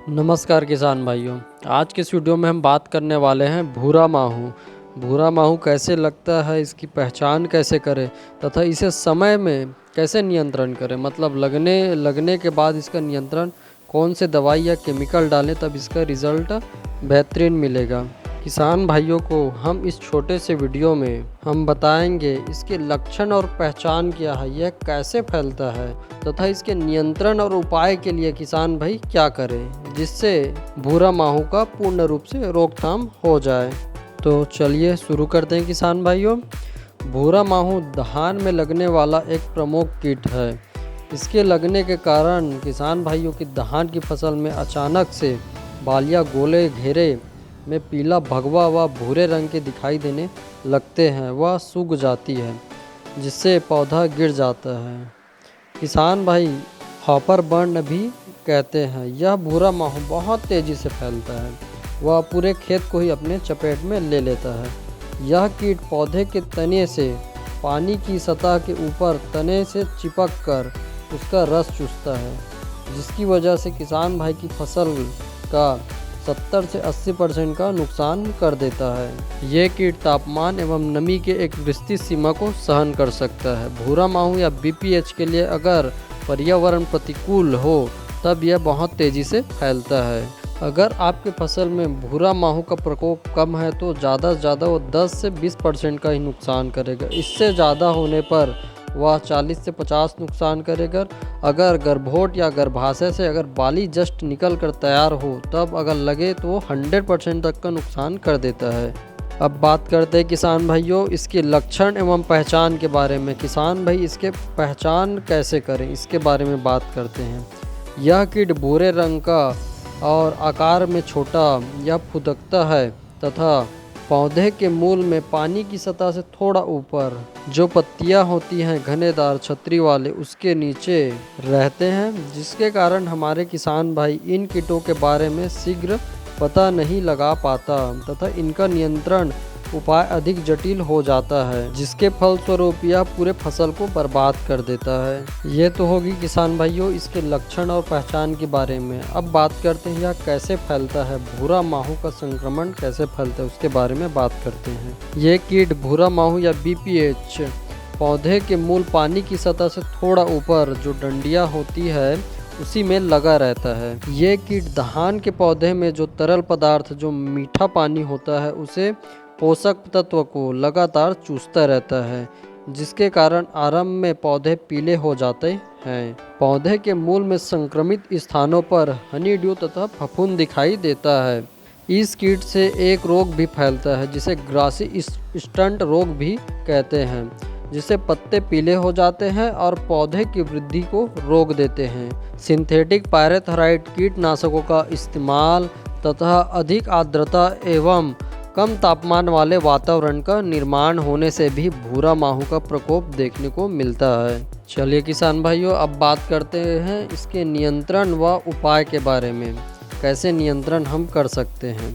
नमस्कार किसान भाइयों। आज के इस वीडियो में हम बात करने वाले हैं भूरा माहू। भूरा माहू कैसे लगता है, इसकी पहचान कैसे करें तथा इसे समय में कैसे नियंत्रण करें। मतलब लगने के बाद इसका नियंत्रण कौन से दवाई या केमिकल डालें तब इसका रिज़ल्ट बेहतरीन मिलेगा। किसान भाइयों को हम इस छोटे से वीडियो में हम बताएंगे इसके लक्षण और पहचान क्या है, यह कैसे फैलता है तथा इसके नियंत्रण और उपाय के लिए किसान भाई क्या करें जिससे भूरा माहू का पूर्ण रूप से रोकथाम हो जाए। तो चलिए शुरू करते हैं किसान भाइयों। भूरा माहू धान में लगने वाला एक प्रमुख कीट है। इसके लगने के कारण किसान भाइयों की धान की फसल में अचानक से बालियाँ गोले घेरे में पीला भगवा व भूरे रंग के दिखाई देने लगते हैं, वह सूख जाती है जिससे पौधा गिर जाता है। किसान भाई हॉपर बर्न भी कहते हैं। यह भूरा माहू बहुत तेज़ी से फैलता है, वह पूरे खेत को ही अपने चपेट में ले लेता है। यह कीट पौधे के तने से पानी की सतह के ऊपर तने से चिपक कर उसका रस चूसता है, जिसकी वजह से किसान भाई की फसल का 70 से 80% का नुकसान कर देता है। ये कीट तापमान एवं नमी के एक विस्तृत सीमा को सहन कर सकता है। भूरा माहू या बीपीएच के लिए अगर पर्यावरण प्रतिकूल हो तब यह बहुत तेज़ी से फैलता है। अगर आपके फसल में भूरा माहू का प्रकोप कम है तो ज़्यादा से ज़्यादा वो 10 से 20% का ही नुकसान करेगा। इससे ज़्यादा होने पर वह 40 से 50 नुकसान करेगा। अगर गर्भोट या गर्भाशय से अगर बाली जस्ट निकल कर तैयार हो तब अगर लगे तो 100% तक का नुकसान कर देता है। अब बात करते हैं किसान भाइयों इसके लक्षण एवं पहचान के बारे में। किसान भाई इसके पहचान कैसे करें इसके बारे में बात करते हैं। यह कीट भूरे रंग का और आकार में छोटा या फुदकता है तथा पौधे के मूल में पानी की सतह से थोड़ा ऊपर जो पत्तियां होती हैं घनेदार छतरी वाले उसके नीचे रहते हैं, जिसके कारण हमारे किसान भाई इन कीटों के बारे में शीघ्र पता नहीं लगा पाता तथा इनका नियंत्रण उपाय अधिक जटिल हो जाता है, जिसके फलस्वरूप यह पूरे फसल को बर्बाद कर देता है। ये तो होगी किसान भाइयों इसके लक्षण और पहचान के बारे में। अब बात करते हैं यह कैसे फैलता है, भूरा माहू का संक्रमण कैसे फैलता है उसके बारे में बात करते हैं। ये कीट भूरा माहू या बीपीएच पौधे के मूल पानी की सतह से थोड़ा ऊपर जो डंडियाँ होती है उसी में लगा रहता है। ये कीट धान के पौधे में जो तरल पदार्थ जो मीठा पानी होता है उसे पोषक तत्व को लगातार चूसता रहता है, जिसके कारण आरंभ में पौधे पीले हो जाते हैं। पौधे के मूल में संक्रमित स्थानों पर हनी ड्यू तथा फफूंद दिखाई देता है। इस कीट से एक रोग भी फैलता है जिसे ग्रासी स्टंट रोग भी कहते हैं, जिससे पत्ते पीले हो जाते हैं और पौधे की वृद्धि को रोक देते हैं। सिंथेटिक पायरेथ्राइड कीटनाशकों का इस्तेमाल तथा अधिक आर्द्रता एवं कम तापमान वाले वातावरण का निर्माण होने से भी भूरा माहू का प्रकोप देखने को मिलता है। चलिए किसान भाइयों अब बात करते हैं इसके नियंत्रण व उपाय के बारे में, कैसे नियंत्रण हम कर सकते हैं।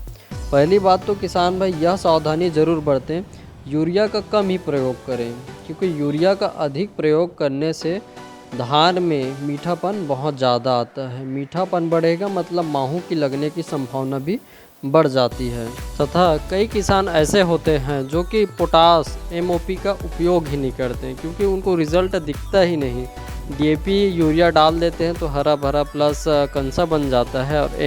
पहली बात तो किसान भाई यह सावधानी ज़रूर बरतें, यूरिया का कम ही प्रयोग करें, क्योंकि यूरिया का अधिक प्रयोग करने से धान में मीठापन बहुत ज़्यादा आता है। मीठापन बढ़ेगा मतलब माहू की लगने की संभावना भी बढ़ जाती है। तथा कई किसान ऐसे होते हैं जो कि पोटास एमओपी का उपयोग ही नहीं करते हैं, क्योंकि उनको रिज़ल्ट दिखता ही नहीं। डीएपी यूरिया डाल देते हैं तो हरा भरा प्लस कंसा बन जाता है, और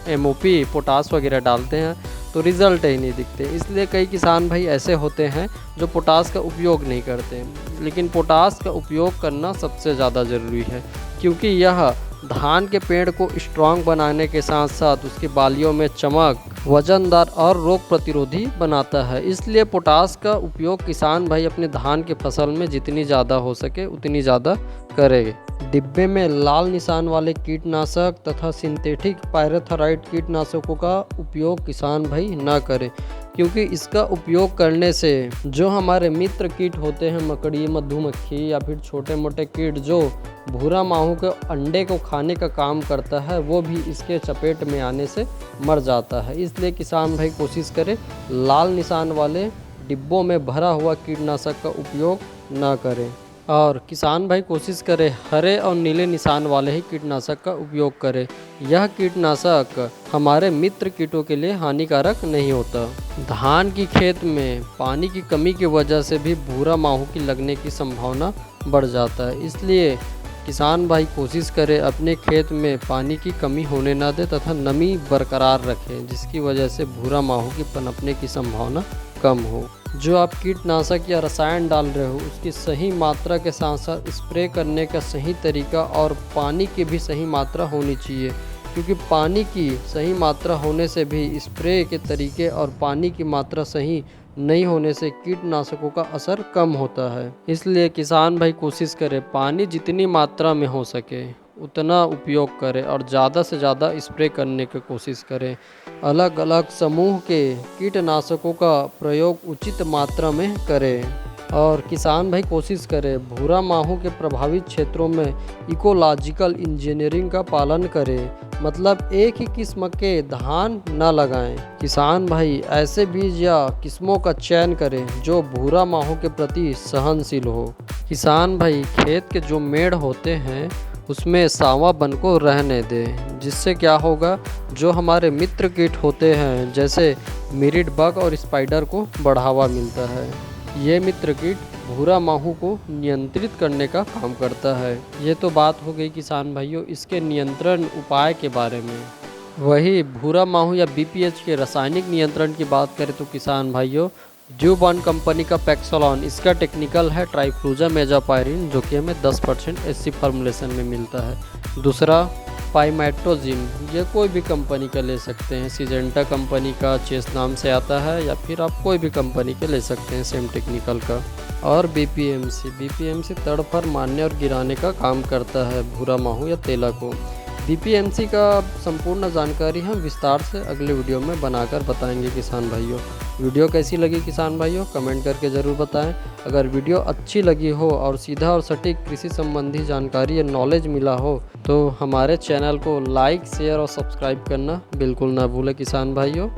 एमओपी पोटास वगैरह डालते हैं तो रिज़ल्ट ही नहीं दिखते। इसलिए कई किसान भाई ऐसे होते हैं जो पोटास का उपयोग नहीं करते, लेकिन पोटास का उपयोग करना सबसे ज़्यादा ज़रूरी है, क्योंकि यह धान के पेड़ को स्ट्रांग बनाने के साथ साथ उसकी बालियों में चमक, वजनदार और रोग प्रतिरोधी बनाता है। इसलिए पोटास का उपयोग किसान भाई अपने धान के फसल में जितनी ज़्यादा हो सके उतनी ज़्यादा करेंगे। डिब्बे में लाल निशान वाले कीटनाशक तथा सिंथेटिक पायरेथ्राइड कीटनाशकों का उपयोग किसान भाई न करें, क्योंकि इसका उपयोग करने से जो हमारे मित्र कीट होते हैं, मकड़ी, मधुमक्खी या फिर छोटे मोटे कीट जो भूरा माहू के अंडे को खाने का काम करता है, वो भी इसके चपेट में आने से मर जाता है। इसलिए किसान भाई कोशिश करें लाल निशान वाले डिब्बों में भरा हुआ कीटनाशक का उपयोग ना करें। और किसान भाई कोशिश करें हरे और नीले निशान वाले ही कीटनाशक का उपयोग करें। यह कीटनाशक हमारे मित्र कीटों के लिए हानिकारक नहीं होता। धान की खेत में पानी की कमी की वजह से भी भूरा माहू की लगने की संभावना बढ़ जाता है, इसलिए किसान भाई कोशिश करें अपने खेत में पानी की कमी होने ना दे तथा नमी बरकरार रखें, जिसकी वजह से भूरा माहू की पनपने की संभावना कम हो। जो आप कीटनाशक या रसायन डाल रहे हो उसकी सही मात्रा के साथ साथ स्प्रे करने का सही तरीका और पानी की भी सही मात्रा होनी चाहिए, क्योंकि पानी की सही मात्रा होने से भी स्प्रे के तरीके और पानी की मात्रा सही नहीं होने से कीटनाशकों का असर कम होता है। इसलिए किसान भाई कोशिश करें पानी जितनी मात्रा में हो सके उतना उपयोग करें और ज़्यादा से ज़्यादा स्प्रे करने की कोशिश करें। अलग अलग समूह के कीटनाशकों का प्रयोग उचित मात्रा में करें और किसान भाई कोशिश करें भूरा माहू के प्रभावित क्षेत्रों में इकोलॉजिकल इंजीनियरिंग का पालन करें, मतलब एक ही किस्म के धान न लगाएं। किसान भाई ऐसे बीज या किस्मों का चयन करें जो भूरा माहू के प्रति सहनशील हो। किसान भाई खेत के जो मेड़ होते हैं उसमें सांवापन को रहने दें, जिससे क्या होगा, जो हमारे मित्र कीट होते हैं जैसे मिरिड बग और स्पाइडर को बढ़ावा मिलता है। ये मित्र कीट भूरा माहू को नियंत्रित करने का काम करता है। ये तो बात हो गई किसान भाइयों इसके नियंत्रण उपाय के बारे में। वही भूरा माहू या बीपीएच के रासायनिक नियंत्रण की बात करें तो किसान भाइयों ड्यूबॉन कंपनी का पैक्सोलॉन, इसका टेक्निकल है ट्राइफ्लूजामेजापायरिन, जो कि हमें 10% एससी फार्मूलेशन में मिलता है। दूसरा पाइमेट्रोजिन, ये कोई भी कंपनी का ले सकते हैं, सिजेंटा कंपनी का चेस नाम से आता है, या फिर आप कोई भी कंपनी के ले सकते हैं सेम टेक्निकल का। और बीपीएमसी तड़फर मारने और गिराने का काम करता है भूरा माहू या तेला को। बीपीएमसी का संपूर्ण जानकारी हम विस्तार से अगले वीडियो में बनाकर बताएंगे किसान भाइयों। वीडियो कैसी लगी किसान भाइयों कमेंट करके ज़रूर बताएं। अगर वीडियो अच्छी लगी हो और सीधा और सटीक कृषि संबंधी जानकारी या नॉलेज मिला हो तो हमारे चैनल को लाइक, शेयर और सब्सक्राइब करना बिल्कुल ना भूलें किसान भाइयों।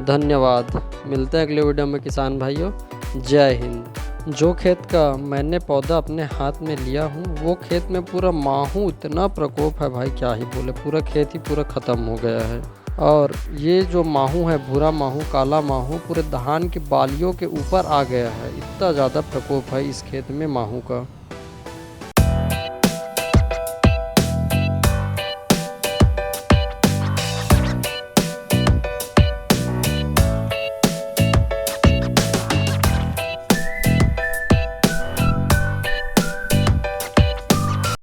धन्यवाद। मिलते हैं अगले वीडियो में किसान भाइयों। जय हिंद। जो खेत का मैंने पौधा अपने हाथ में लिया हूँ वो खेत में पूरा माहू इतना प्रकोप है भाई क्या ही बोले, पूरा खेत ही पूरा ख़त्म हो गया है। और ये जो माहू है भूरा माहू, काला माहू पूरे धान की बालियों के ऊपर आ गया है, इतना ज़्यादा प्रकोप है इस खेत में माहू का।